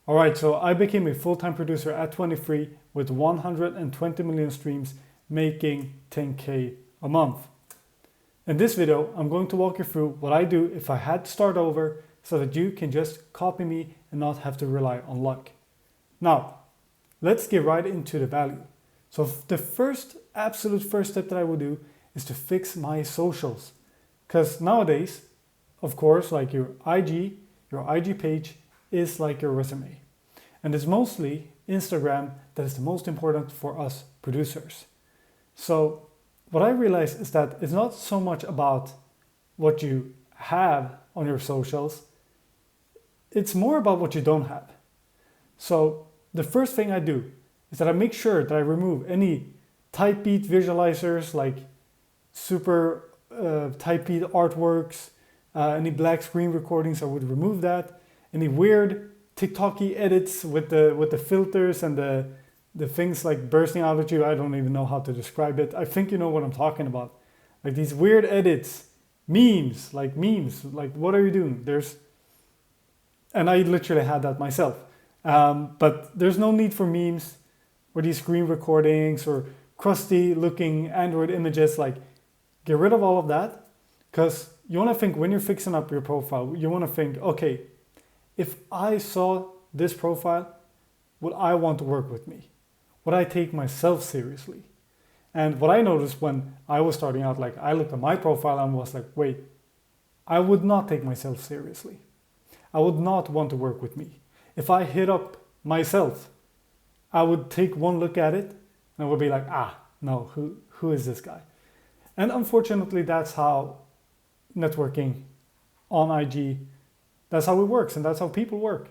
Alright, so I became a full-time producer at 23 with 120 million streams, making 10K a month. In this video, I'm going to walk you through what I do if I had to start over so that you can just copy me and not have to rely on luck. Now, let's get right into the value. So the absolute first step that I will do is to fix my socials. Because nowadays, of course, like your IG page is like your resume. And it's mostly Instagram that is the most important for us producers. So what I realize is that it's not so much about what you have on your socials, it's more about what you don't have. So the first thing I do is that I make sure that I remove any typebeat visualizers like super typebeat artworks, any black screen recordings, I would remove that. Any weird TikTok-y edits with the filters and the things like bursting out at you, I don't even know how to describe it. I think you know what I'm talking about. Like these weird edits, memes, like what are you doing? And I literally had that myself. But there's no need for memes or these screen recordings or crusty looking Android images. Like get rid of all of that, because you want to think when you're fixing up your profile, you want to think, okay, if I saw this profile, would I want to work with me? Would I take myself seriously? And what I noticed when I was starting out, like I looked at my profile and was like, wait, I would not take myself seriously. I would not want to work with me. If I hit up myself, I would take one look at it and I would be like, no, who is this guy? And unfortunately, that's how networking on IG, that's how it works and that's how people work.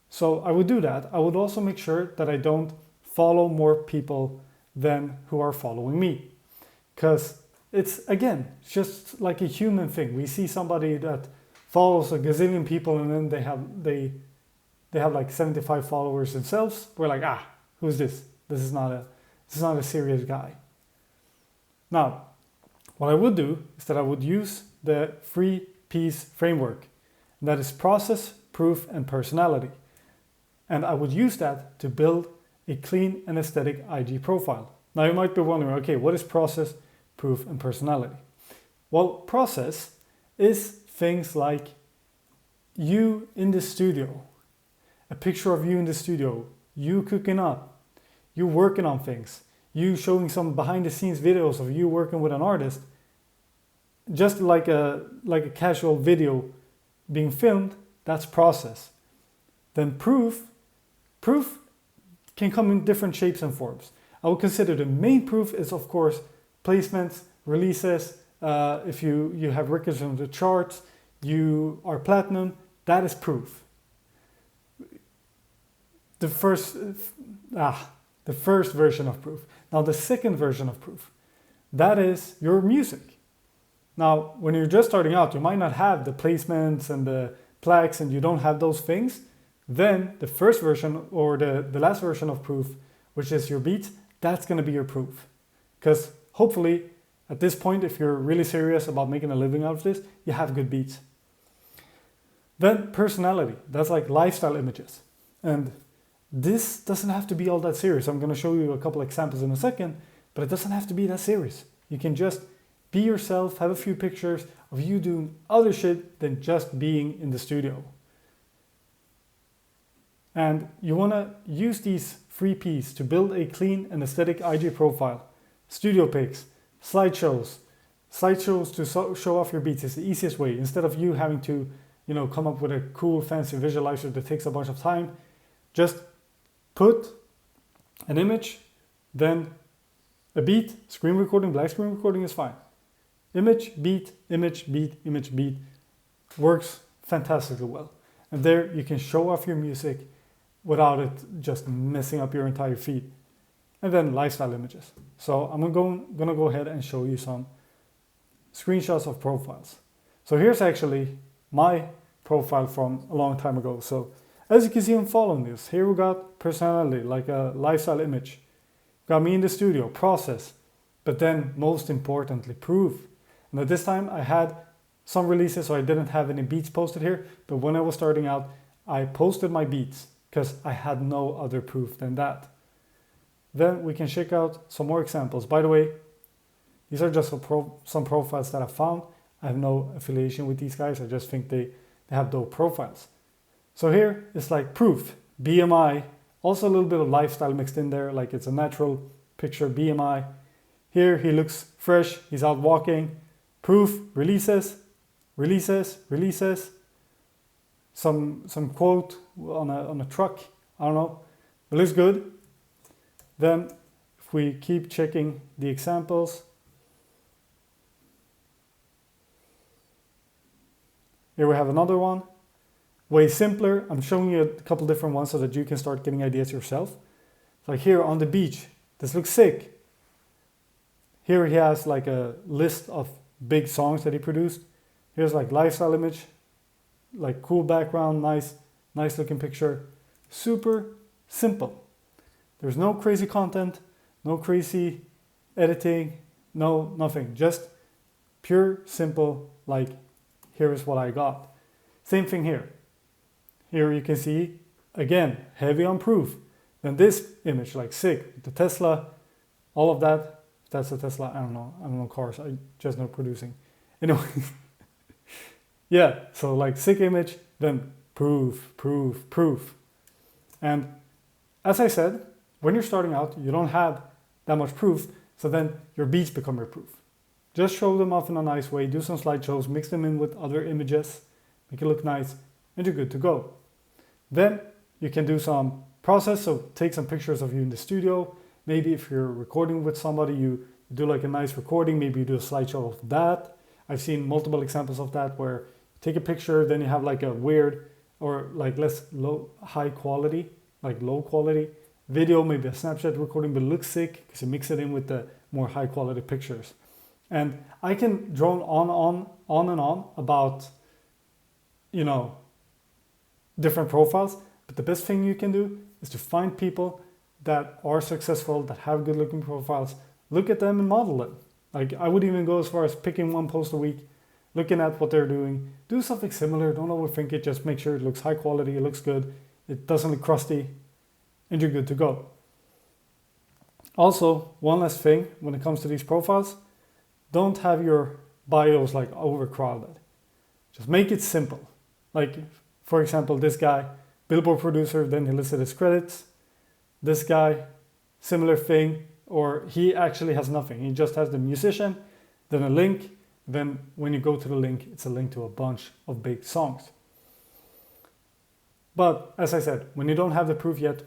So I would do that. I would also make sure that I don't follow more people than who are following me. Because it's just like a human thing. We see somebody that follows a gazillion people and then they have like 75 followers themselves. We're like, who's this? This is not a serious guy. Now, what I would do is that I would use the 3Ps framework. That is process, proof, and personality. And I would use that to build a clean and aesthetic IG profile. Now you might be wondering, okay, what is process, proof, and personality? Well, process is things like you in the studio, a picture of you in the studio, you cooking up, you working on things, you showing some behind the scenes videos of you working with an artist, just like a casual video being filmed, that's process. Then proof can come in different shapes and forms. I would consider the main proof is, of course, placements, releases. If you have records on the charts, you are platinum, that is proof. The first version of proof. Now the second version of proof, that is your music. Now, when you're just starting out, you might not have the placements and the plaques and you don't have those things. Then the first version or the last version of proof, which is your beats, that's going to be your proof. Because hopefully at this point, if you're really serious about making a living out of this, you have good beats. Then personality, that's like lifestyle images. And this doesn't have to be all that serious. I'm going to show you a couple examples in a second, but it doesn't have to be that serious. You can just be yourself, have a few pictures of you doing other shit than just being in the studio. And you want to use these 3Ps to build a clean and aesthetic IG profile. Studio pics, slideshows to show off your beats is the easiest way. Instead of you having to, come up with a cool fancy visualizer that takes a bunch of time, just put an image, then a beat, screen recording, black screen recording is fine. Image, beat, image, beat, image, beat works fantastically well. And there you can show off your music without it just messing up your entire feed. And then lifestyle images. So I'm gonna go ahead and show you some screenshots of profiles. So here's actually my profile from a long time ago. So as you can see, I'm following this. Here we got personality, like a lifestyle image. Got me in the studio, process, but then most importantly, proof. And at this time I had some releases, so I didn't have any beats posted here, but when I was starting out, I posted my beats. because I had no other proof than that. Then we can check out some more examples. By the way, these are just some profiles that I found. I have no affiliation with these guys. I just think they have dope profiles. So here it's like proof, BMI, also a little bit of lifestyle mixed in there, like it's a natural picture, BMI. Here he looks fresh, he's out walking. Proof, releases. Some quote on a truck, I don't know. It looks good. Then if we keep checking the examples, here we have another one, way simpler. I'm showing you a couple different ones so that you can start getting ideas yourself. Like here on the beach, this looks sick. Here he has like a list of big songs that he produced. Here's like lifestyle image, like cool background, nice looking picture. Super simple. There's no crazy content, no crazy editing, no nothing. Just pure, simple, like here is what I got. Same thing here. Here you can see, again, heavy on proof. Then this image, like sick, the Tesla, all of that. That's a Tesla, I don't know cars, I just know producing. Anyway, yeah, so like sick image, then proof. And as I said, when you're starting out, you don't have that much proof, so then your beats become your proof. Just show them off in a nice way, do some slideshows, mix them in with other images, make it look nice, and you're good to go. Then you can do some process, so take some pictures of you in the studio. Maybe if you're recording with somebody, you do like a nice recording, maybe you do a slideshow of that. I've seen multiple examples of that where you take a picture, then you have like a weird or like low quality video, maybe a Snapchat recording, but it looks sick because you mix it in with the more high quality pictures. And I can drone on and on about, different profiles, but the best thing you can do is to find people that are successful, that have good looking profiles, look at them and model them. Like I would even go as far as picking one post a week, looking at what they're doing, do something similar, don't overthink it, just make sure it looks high quality, it looks good, it doesn't look crusty, and you're good to go. Also, one last thing when it comes to these profiles, don't have your bios like overcrowded. Just make it simple. Like, for example, this guy, Billboard producer, then he listed his credits. This guy, similar thing, or he actually has nothing. He just has the musician, then a link. Then when you go to the link, it's a link to a bunch of big songs. But as I said, when you don't have the proof yet,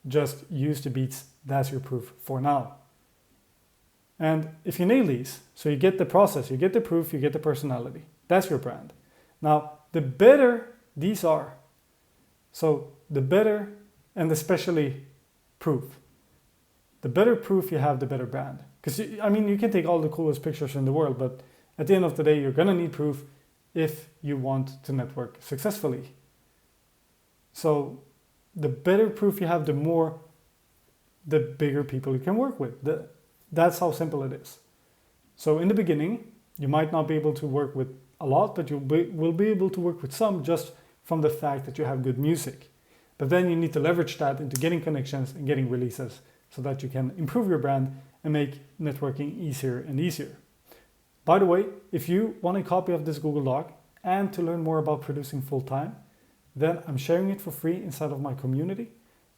just use the beats. That's your proof for now. And if you nail these, so you get the process, you get the proof, you get the personality, that's your brand. Now, the better these are, so the better, and especially proof. The better proof you have, the better brand. Because you can take all the coolest pictures in the world, but at the end of the day, you're gonna need proof if you want to network successfully. So the better proof you have, the bigger people you can work with. That's how simple it is. So in the beginning, you might not be able to work with a lot, but you will be able to work with some just from the fact that you have good music. But then you need to leverage that into getting connections and getting releases so that you can improve your brand and make networking easier and easier. By the way, if you want a copy of this Google Doc and to learn more about producing full-time, then I'm sharing it for free inside of my community.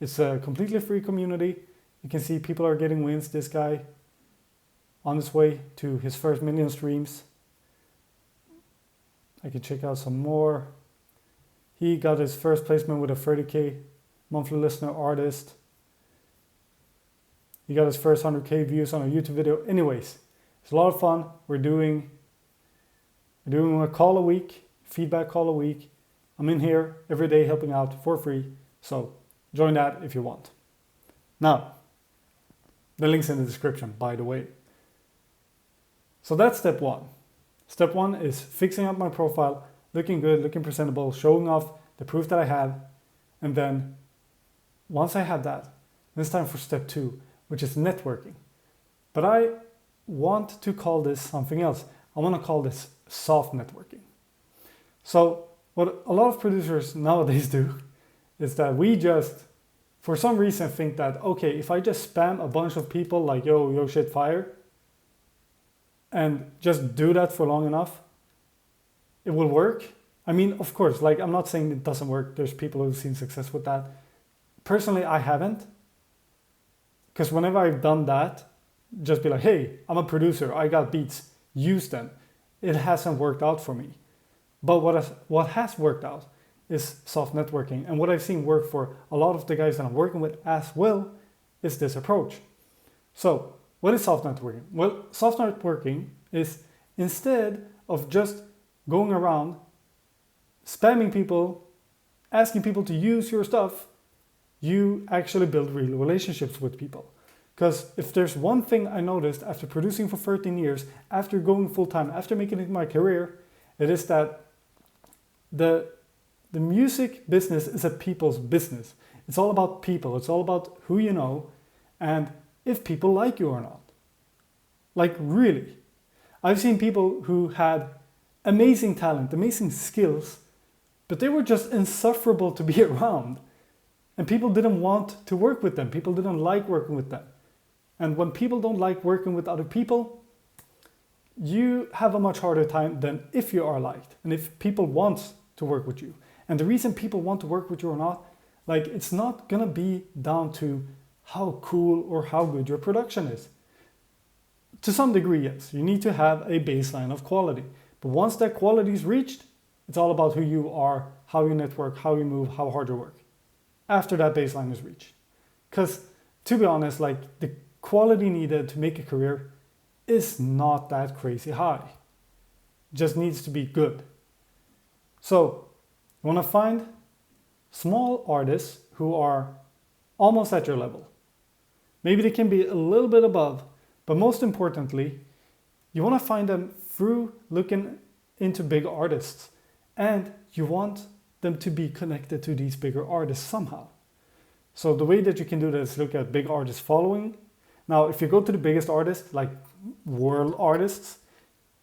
It's a completely free community. You can see people are getting wins. This guy on his way to his first 1 million streams. I can check out some more. He got his first placement with a 30K monthly listener artist. He got his first 100K views on a YouTube video. Anyways, it's a lot of fun. We're doing a call a week, feedback call a week. I'm in here every day helping out for free. So join that if you want. Now, the link's in the description, by the way. So that's step one. Step one is fixing up my profile, looking good, looking presentable, showing off the proof that I have. And then once I have that, then it's time for step two, which is networking. But I want to call this something else. I want to call this soft networking. So what a lot of producers nowadays do is that we just, for some reason, think that, okay, if I just spam a bunch of people like, yo, shit, fire, and just do that for long enough, it will work. I mean, of course, like, I'm not saying it doesn't work. There's people who've seen success with that. Personally, I haven't. Because whenever I've done that, just be like, hey, I'm a producer, I got beats, use them. It hasn't worked out for me. But what has worked out is soft networking. And what I've seen work for a lot of the guys that I'm working with as well is this approach. So what is soft networking? Well, soft networking is, instead of just going around spamming people, asking people to use your stuff, you actually build real relationships with people. Because if there's one thing I noticed after producing for 13 years, after going full time, after making it my career, it is that the music business is a people's business. It's all about people. It's all about who you know and if people like you or not. Like, really. I've seen people who had amazing talent, amazing skills, but they were just insufferable to be around. And people didn't want to work with them. People didn't like working with them. And when people don't like working with other people, you have a much harder time than if you are liked and if people want to work with you. And the reason people want to work with you or not, like, it's not gonna be down to how cool or how good your production is. To some degree, yes, you need to have a baseline of quality. But once that quality is reached, it's all about who you are, how you network, how you move, how hard you work. After that baseline is reached. Because to be honest, like, the quality needed to make a career is not that crazy high. It just needs to be good. So you want to find small artists who are almost at your level. Maybe they can be a little bit above, but most importantly, you want to find them through looking into big artists, and you want them to be connected to these bigger artists somehow. So the way that you can do that is look at big artist following. Now, if you go to the biggest artists, like world artists,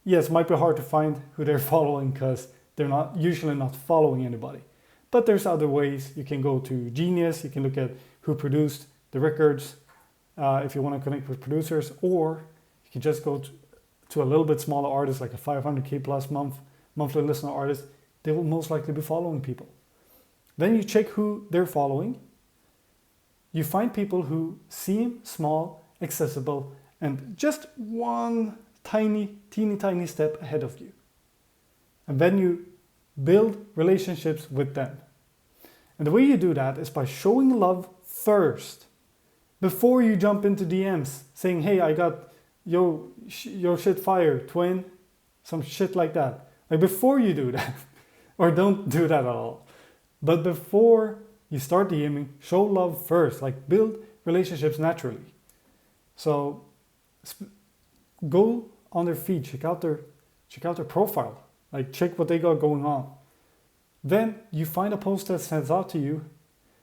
yes, it might be hard to find who they're following because they're not usually not following anybody. But there's other ways. You can go to Genius, you can look at who produced the records if you want to connect with producers, or you can just go to a little bit smaller artists like a 500k plus monthly listener artist. They will most likely be following people. Then you check who they're following. You find people who seem small, accessible, and just one teeny tiny step ahead of you. And then you build relationships with them. And the way you do that is by showing love first, before you jump into DMs saying, hey, I got yo shit fire, twin, some shit like that. Like, before you do that, or don't do that at all. But before you start DMing, show love first, like, build relationships naturally. So go on their feed, check out their profile, like, check what they got going on. Then you find a post that stands out to you.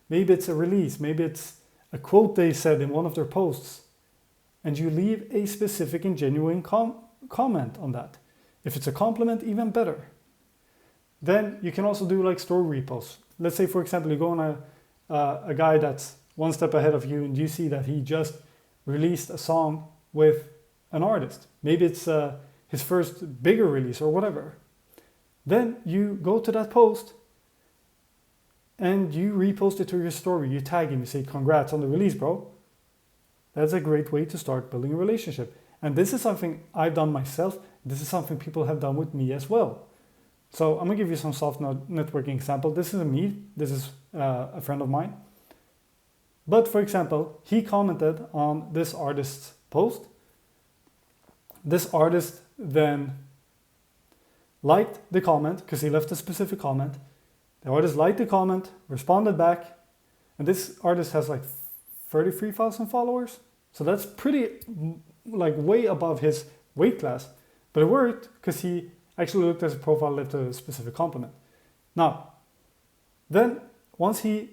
Maybe it's a release, maybe it's a quote they said in one of their posts, and you leave a specific and genuine comment on that. If it's a compliment, even better. Then you can also do like story reposts. Let's say, for example, you go on a guy that's one step ahead of you and you see that he just released a song with an artist. Maybe it's his first bigger release or whatever. Then you go to that post and you repost it to your story. You tag him, you say, congrats on the release, bro. That's a great way to start building a relationship. And this is something I've done myself. This is something people have done with me as well. So I'm gonna give you some soft networking example. This is me, this is a friend of mine. But for example, he commented on this artist's post. This artist then liked the comment because he left a specific comment. The artist liked the comment, responded back, and this artist has like 33,000 followers. So that's pretty, like, way above his weight class. But it worked because he actually looked at his profile, left a specific compliment. Now, then once he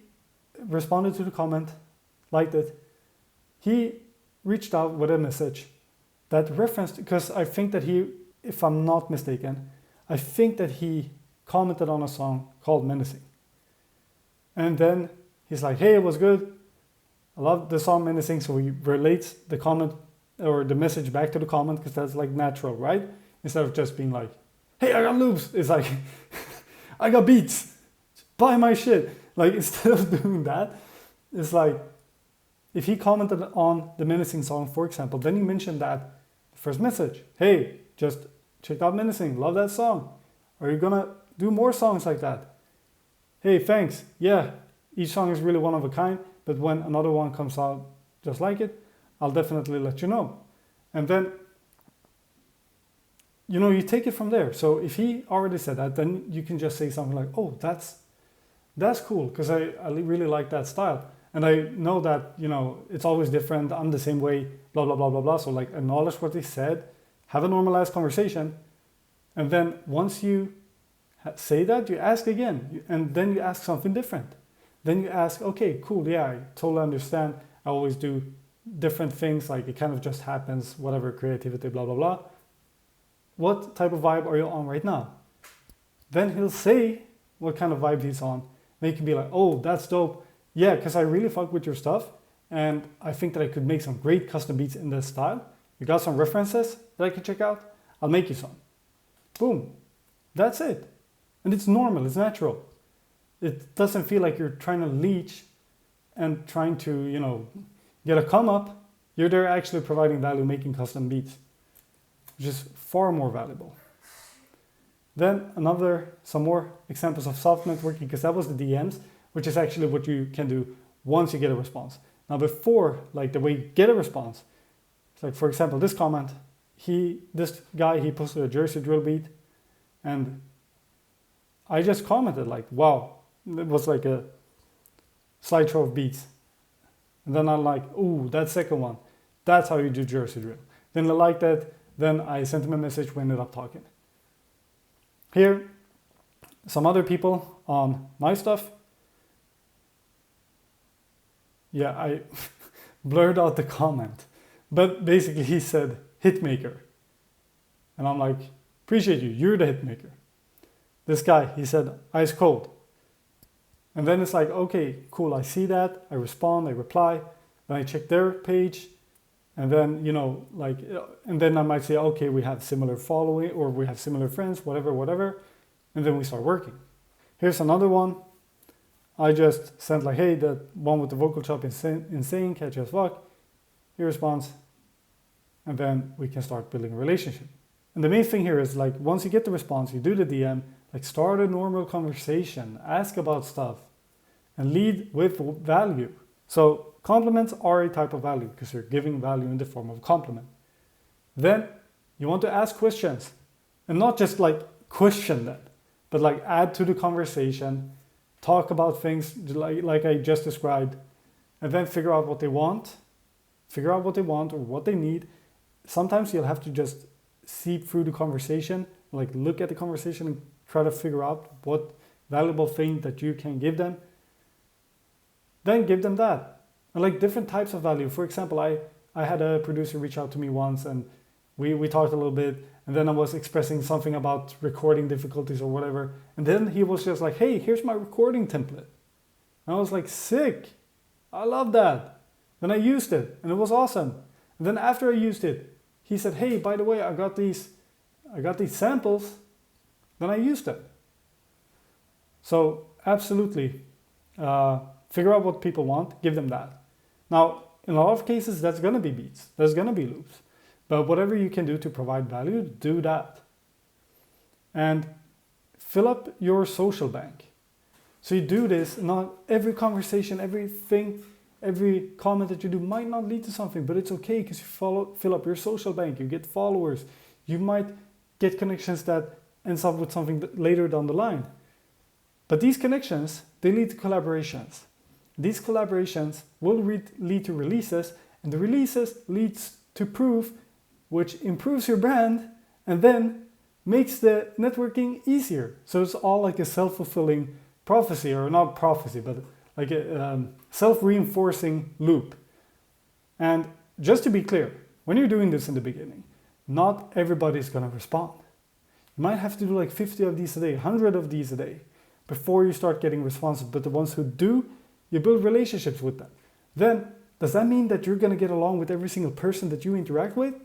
responded to the comment, liked it, he reached out with a message that referenced, because I think that he, if I'm not mistaken, I think that he commented on a song called Menacing. And then he's like, hey, it was good. I love the song Menacing. So he relates the comment or the message back to the comment because that's like natural, right? Instead of just being like, hey, I got loops. It's like, I got beats. Buy my shit. Like, instead of doing that, it's like, if he commented on the Menacing song, for example, then he mentioned that first message. Hey, just check out Menacing. Love that song. Are you gonna do more songs like that? Hey, thanks. Yeah, each song is really one of a kind, but when another one comes out just like it, I'll definitely let you know. And then, you take it from there. So if he already said that, then you can just say something like, oh, that's cool, because I really like that style. And I know that, it's always different. I'm the same way, blah, blah, blah, blah, blah. So like acknowledge what they said, have a normalized conversation. And then once you say that, you ask again, and then you ask something different. Then you ask, okay, cool, yeah, I totally understand. I always do different things, like it kind of just happens, whatever, creativity, blah, blah, blah. What type of vibe are you on right now? Then he'll say what kind of vibe he's on. Then you can be like, oh, that's dope. Yeah, because I really fuck with your stuff. And I think that I could make some great custom beats in this style. You got some references that I can check out? I'll make you some. Boom. That's it. And it's normal, it's natural. It doesn't feel like you're trying to leech and trying to, get a come up. You're there actually providing value, making custom beats, which is far more valuable. Then some more examples of soft networking, because that was the DMs, which is actually what you can do once you get a response. Now before, like the way you get a response, it's like, for example, this comment, this guy posted a Jersey drill beat, and I just commented like, wow, it was like a slideshow of beats. And then I'm like, ooh, that second one, that's how you do Jersey drill. Then I liked that, then I sent him a message, we ended up talking. Here, some other people on my stuff. Yeah, I blurred out the comment, but basically he said hitmaker. And I'm like, appreciate you, you're the hitmaker. This guy, he said ice cold. And then it's like, okay, cool, I see that, I respond, I reply, then I check their page, and then, and then I might say, okay, we have similar following, or we have similar friends, whatever, and then we start working. Here's another one. I just sent like, hey, that one with the vocal chop insane, catchy as fuck. He responds, and then we can start building a relationship. And the main thing here is like, once you get the response, you do the DM, like start a normal conversation, ask about stuff, and lead with value. So compliments are a type of value because you're giving value in the form of a compliment. Then you want to ask questions, and not just like question them, but like add to the conversation, talk about things like I just described, and then figure out what they want or what they need. Sometimes you'll have to just seep through the conversation, like look at the conversation and try to figure out what valuable thing that you can give them. Then give them that. And like different types of value. For example, I had a producer reach out to me once, and we talked a little bit, and then I was expressing something about recording difficulties or whatever. And then he was just like, hey, here's my recording template. And I was like, sick. I love that. Then I used it, and it was awesome. And then after I used it, he said, hey, by the way, I got these samples. Then I used them. So absolutely, figure out what people want, give them that. Now, in a lot of cases, that's going to be beats. There's going to be loops. But whatever you can do to provide value, do that. And fill up your social bank. So you do this, not every conversation, everything, every comment that you do might not lead to something, but it's okay because you fill up your social bank, you get followers, you might get connections that ends up with something later down the line. But these connections, they lead to collaborations. These collaborations will lead to releases, and the releases leads to proof, which improves your brand and then makes the networking easier. So it's all like a self-fulfilling prophecy, or not prophecy, but like a self-reinforcing loop. And just to be clear, when you're doing this in the beginning, not everybody's going to respond. You might have to do like 50 of these a day, 100 of these a day. before you start getting responses. But the ones who do, you build relationships with them. Then, does that mean that you're going to get along with every single person that you interact with?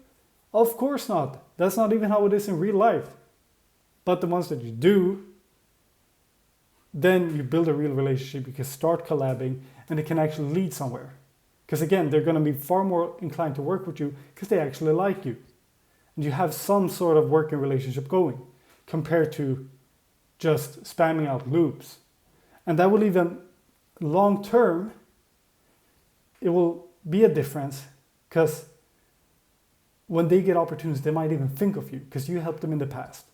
Of course not. That's not even how it is in real life. But the ones that you do, then you build a real relationship. You can start collabing and it can actually lead somewhere. Because again, they're going to be far more inclined to work with you because they actually like you. And you have some sort of working relationship going compared to just spamming out loops. And that will even, long term, it will be a difference because when they get opportunities, they might even think of you because you helped them in the past.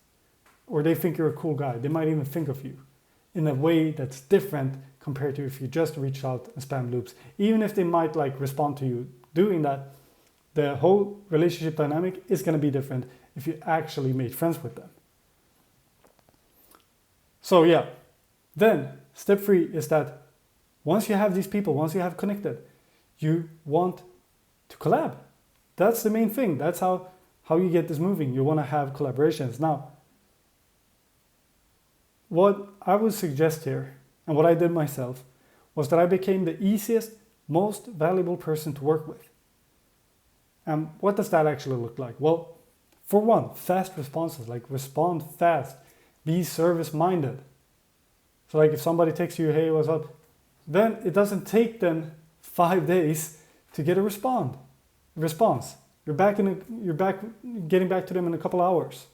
Or they think you're a cool guy. They might even think of you in a way that's different compared to if you just reach out and spam loops. Even if they might like respond to you doing that, the whole relationship dynamic is going to be different if you actually made friends with them. So yeah, then step 3 is that once you have these people, once you have connected, you want to collab. That's the main thing. That's how you get this moving. You want to have collaborations. Now, what I would suggest here, and what I did myself, was that I became the easiest, most valuable person to work with. And what does that actually look like? Well, for one, fast responses, like respond fast, be service-minded. So like if somebody texts you, hey, what's up? Then it doesn't take them 5 days to get a response. You're getting back to them in a couple hours,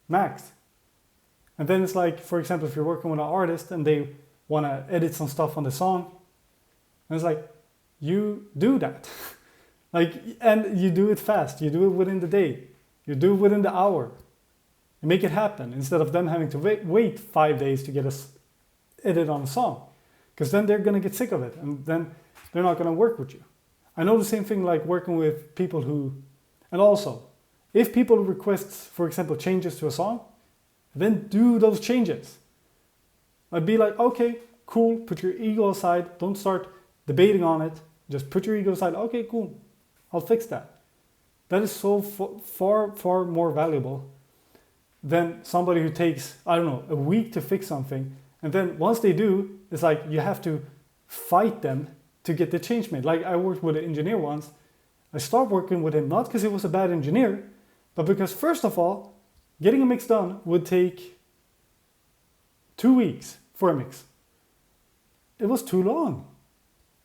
max. And then it's like, for example, if you're working with an artist and they want to edit some stuff on the song, and it's like, you do that. And you do it fast. You do it within the day. You do it within the hour. You make it happen instead of them having to wait 5 days to get us edit on a song. Because then they're going to get sick of it and then they're not going to work with you. I know the same thing like working with people who, and also, if people request, for example, changes to a song, then do those changes. I'd be like, okay, cool, put your ego aside, don't start debating on it, just put your ego aside, okay, cool, I'll fix that. That is so far more valuable than somebody who takes, I don't know, a week to fix something, and then once they do, it's like you have to fight them to get the change made. Like I worked with an engineer once, I stopped working with him not because he was a bad engineer, but because first of all, getting a mix done would take 2 weeks for a mix. It was too long.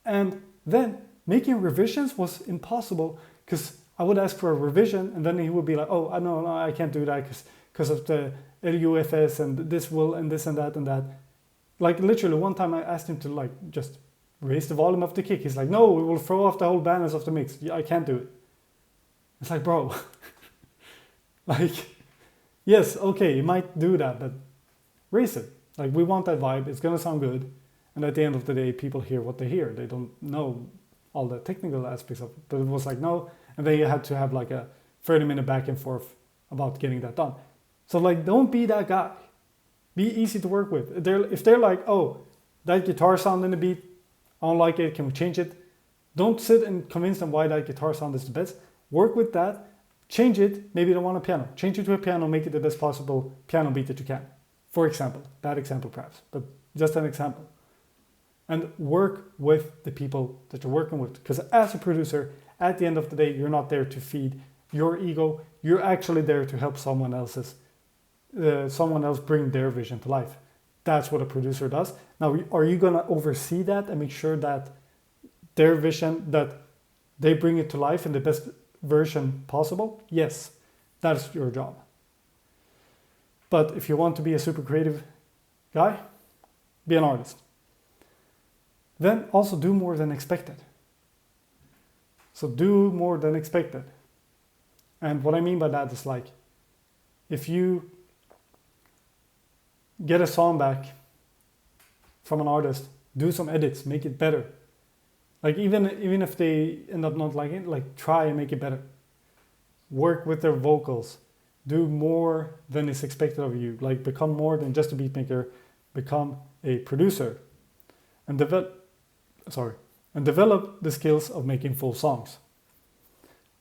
And then making revisions was impossible because I would ask for a revision and then he would be like, oh, no, I can't do that because of the LUFS and this will and this and that and that. Like literally one time I asked him to like just raise the volume of the kick. He's like, no, it will throw off the whole balance of the mix. I can't do it. It's like, bro, like, yes, okay, you might do that, but raise it. Like we want that vibe. It's going to sound good. And at the end of the day, people hear what they hear. They don't know all the technical aspects of it. But it was like, no. And then you had to have like a 30-minute back and forth about getting that done. So like, don't be that guy. Be easy to work with. If they're like, oh, that guitar sound in the beat, I don't like it, can we change it? Don't sit and convince them why that guitar sound is the best. Work with that. Change it. Maybe they want a piano. Change it to a piano. Make it the best possible piano beat that you can. For example. Bad example perhaps. But just an example. And work with the people that you're working with. Because as a producer, at the end of the day, you're not there to feed your ego. You're actually there to help someone else bring their vision to life. That's what a producer does. Now, are you going to oversee that and make sure that their vision, that they bring it to life in the best version possible? Yes, that's your job. But if you want to be a super creative guy, be an artist. Then also do more than expected. So do more than expected. And what I mean by that is like, if you get a song back from an artist, do some edits, make it better. Like even if they end up not liking it, like try and make it better. Work with their vocals. Do more than is expected of you. Like become more than just a beat maker. Become a producer. And develop the skills of making full songs.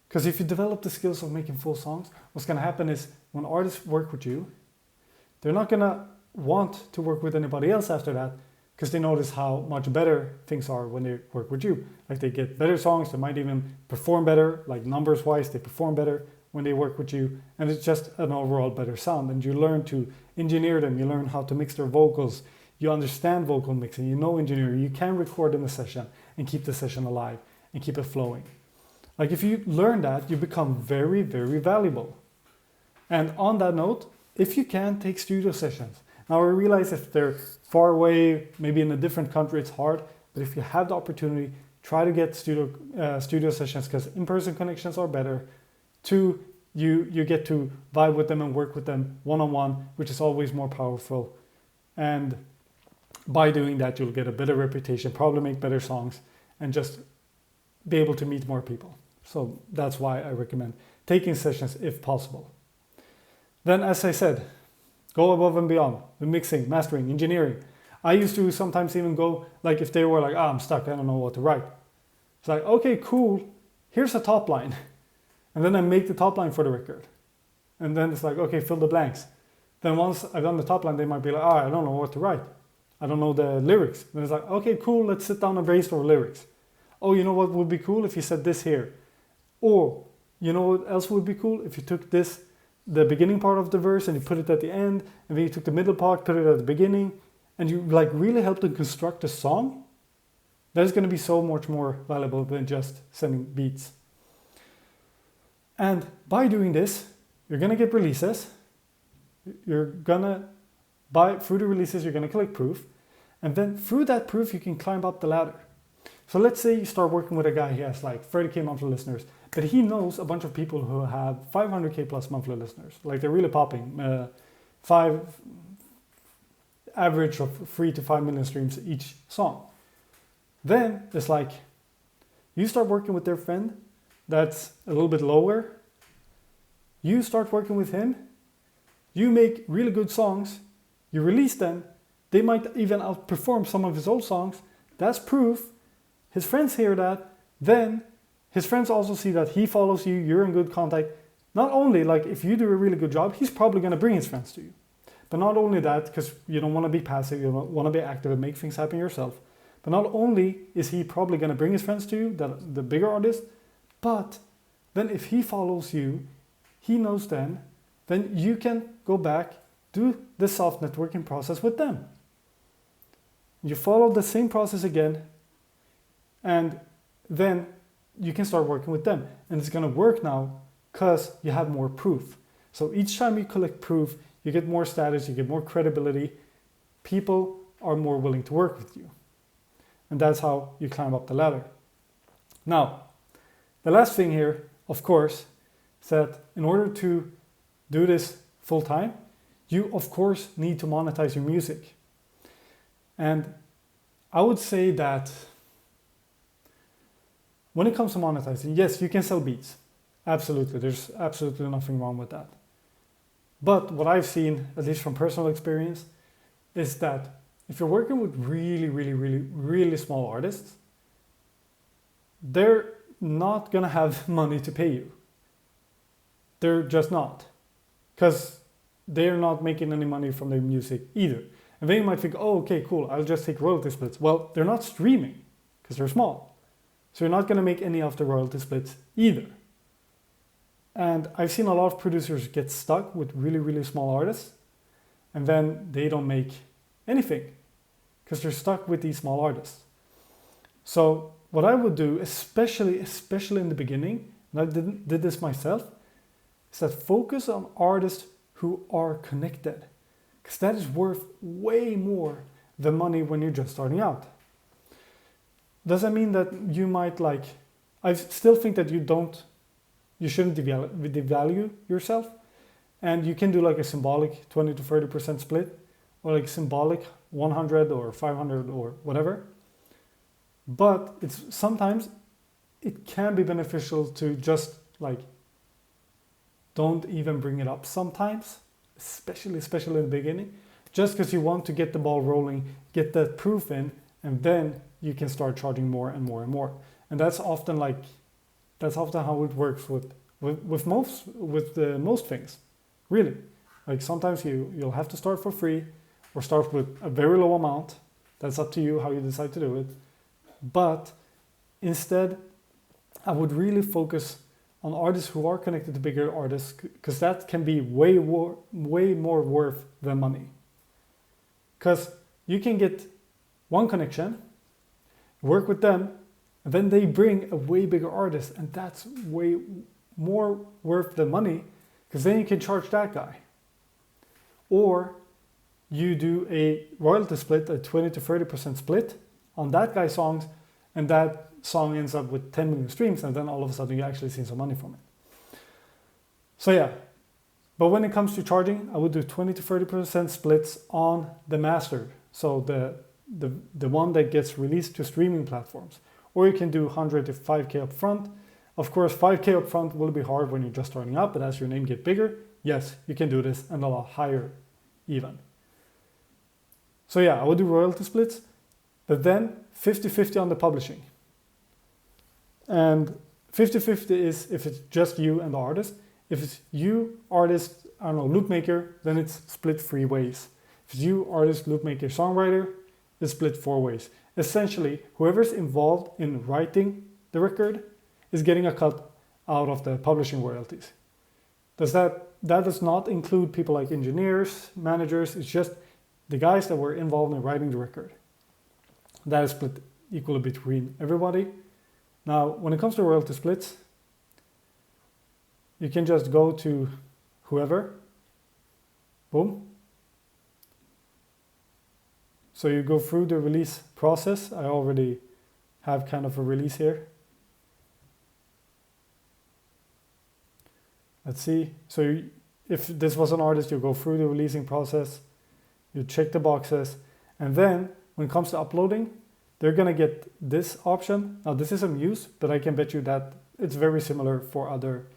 Because if you develop the skills of making full songs, what's going to happen is when artists work with you, they're not going to want to work with anybody else after that because they notice how much better things are when they work with you. Like they get better songs, they might even perform better, like numbers wise, they perform better when they work with you, and it's just an overall better sound. And you learn to engineer them, you learn how to mix their vocals, you understand vocal mixing, you know engineering, you can record in a session and keep the session alive and keep it flowing. Like if you learn that, you become very, very valuable. And on that note, if you can, take studio sessions. Now I realize if they're far away, maybe in a different country, it's hard, but if you have the opportunity, try to get studio sessions, because in-person connections are better. 2, you get to vibe with them and work with them one-on-one, which is always more powerful. And by doing that, you'll get a better reputation, probably make better songs, and just be able to meet more people. So that's why I recommend taking sessions if possible. Then, as I said, go above and beyond with mixing, mastering, engineering. I used to sometimes even go, like if they were like, I'm stuck, I don't know what to write. It's like, okay, cool, here's a top line. And then I make the top line for the record. And then it's like, okay, fill the blanks. Then once I've done the top line, they might be like, I don't know what to write. I don't know the lyrics. Then it's like, okay, cool, let's sit down and brainstorm lyrics. Oh, you know what would be cool if you said this here? Or, you know what else would be cool if you took this, the beginning part of the verse, and you put it at the end, and then you took the middle part, put it at the beginning, and you like really helped them construct a song. That is going to be so much more valuable than just sending beats. And by doing this, you're going to get releases. You're going to through the releases, you're going to collect proof. And then through that proof, you can climb up the ladder. So let's say you start working with a guy who has like 30K monthly listeners, but he knows a bunch of people who have 500K plus monthly listeners. Like they're really popping. Average of 3 to 5 million streams each song. Then it's like, you start working with their friend that's a little bit lower. You start working with him. You make really good songs. You release them. They might even outperform some of his old songs. That's proof. His friends hear that. Then his friends also see that he follows you. You're in good contact. Not only like if you do a really good job, he's probably going to bring his friends to you. But not only that, because you don't want to be passive, you want to be active and make things happen yourself. But not only is he probably going to bring his friends to you, the bigger artist, but then if he follows you, he knows then you can go back, do the soft networking process with them. You follow the same process again, and then you can start working with them. And it's going to work now because you have more proof. So each time you collect proof, you get more status, you get more credibility. People are more willing to work with you. And that's how you climb up the ladder. Now, the last thing here, of course, is that in order to do this full time, you of course need to monetize your music. And I would say that when it comes to monetizing, yes, you can sell beats. Absolutely, there's absolutely nothing wrong with that. But what I've seen, at least from personal experience, is that if you're working with really small artists, they're not gonna have money to pay you. They're just not. Because they're not making any money from their music either. And then you might think, oh, okay, cool, I'll just take royalty splits. Well, they're not streaming because they're small. So you're not gonna make any of the royalty splits either. And I've seen a lot of producers get stuck with really small artists, and then they don't make anything because they're stuck with these small artists. So what I would do, especially in the beginning, and I did this myself, is that focus on artists who are connected, because that is worth way more than money when you're just starting out. Does that mean that you might I still think that you shouldn't devalue yourself, and you can do like a symbolic 20 to 30% split, or like symbolic 100 or 500 or whatever. But sometimes it can be beneficial to just don't even bring it up sometimes, especially in the beginning, just because you want to get the ball rolling, get that proof in, and then you can start charging more and more and more. And that's often how it works with most things, really. Like sometimes you'll have to start for free, or start with a very low amount. That's up to you how you decide to do it. But instead, I would really focus on artists who are connected to bigger artists, because that can be way more worth than money. Because you can get one connection, work with them, and then they bring a way bigger artist, and that's way more worth than money, because then you can charge that guy. Or you do a royalty split, a 20 to 30% split on that guy's songs, and that song ends up with 10 million streams, and then all of a sudden you actually see some money from it. So yeah, but when it comes to charging, I would do 20 to 30% splits on the master, so the one that gets released to streaming platforms. Or you can do 100 to 5K up front. Of course, 5K up front will be hard when you're just starting out, but as your name gets bigger, yes, you can do this, and a lot higher even. So yeah, I would do royalty splits, but then 50-50 on the publishing. And 50-50 is if it's just you and the artist. If it's you, artist, I don't know, loop maker, then it's split 3 ways. If it's you, artist, loop maker, songwriter, it's split 4 ways. Essentially, whoever's involved in writing the record is getting a cut out of the publishing royalties. That does not include people like engineers, managers. It's just the guys that were involved in writing the record. That is split equally between everybody. Now, when it comes to royalty splits, you can just go to whoever, boom. So you go through the release process. I already have kind of a release here. Let's see. So if this was an artist, you go through the releasing process, you check the boxes, and then when it comes to uploading, they're gonna get this option. Now this is a Muse, but I can bet you that it's very similar for other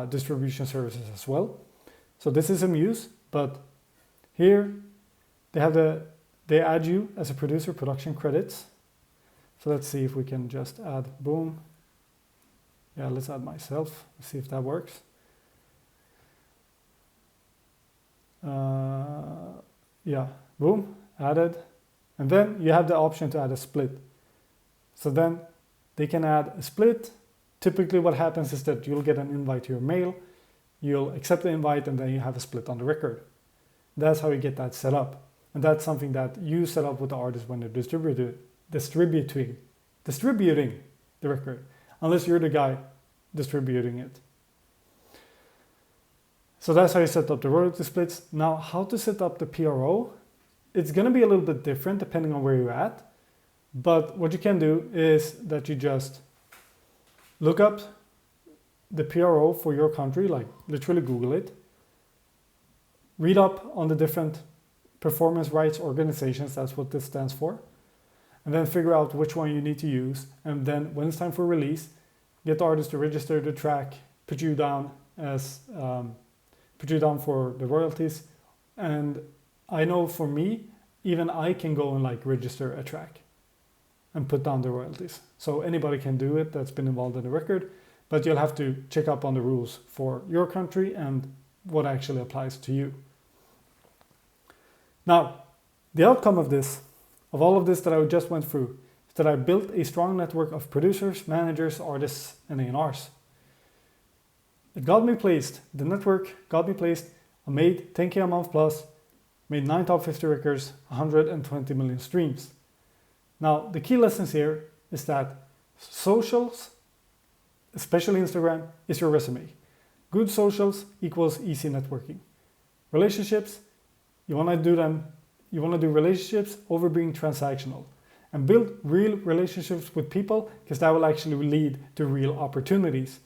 distribution services as well. So this is a Muse, but here they add you as a producer, production credits. So let's see if we can just add, boom. Yeah, let's add myself. Let's see if that works. Yeah, boom, added. And then you have the option to add a split. So then they can add a split. Typically what happens is that you'll get an invite to your mail, you'll accept the invite, and then you have a split on the record. That's how you get that set up. And that's something that you set up with the artist when they're distributing the record, unless you're the guy distributing it. So that's how you set up the royalty splits. Now, how to set up the PRO? It's going to be a little bit different depending on where you're at. But what you can do is that you just look up the PRO for your country, like literally Google it. Read up on the different performance rights organizations, that's what this stands for. And then figure out which one you need to use. And then when it's time for release, get the artist to register the track, put you down for the royalties. And I know for me, even I can go and like register a track and put down the royalties. So anybody can do it that's been involved in the record, but you'll have to check up on the rules for your country and what actually applies to you. Now, the outcome of all of this that I just went through, is that I built a strong network of producers, managers, artists, and A&Rs. It got me placed, the network got me placed. I made 10K a month plus, made 9 top 50 records, 120 million streams. Now, the key lessons here is that socials, especially Instagram, is your resume. Good socials equals easy networking. Relationships, you want to do relationships over being transactional and build real relationships with people, because that will actually lead to real opportunities.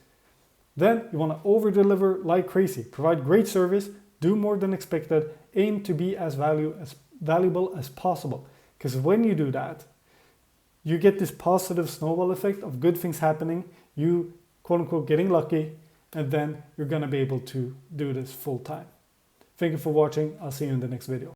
Then you want to over deliver like crazy, provide great service, do more than expected, aim to be as valuable as possible. Because when you do that, you get this positive snowball effect of good things happening, you quote unquote getting lucky, and then you're going to be able to do this full time. Thank you for watching. I'll see you in the next video.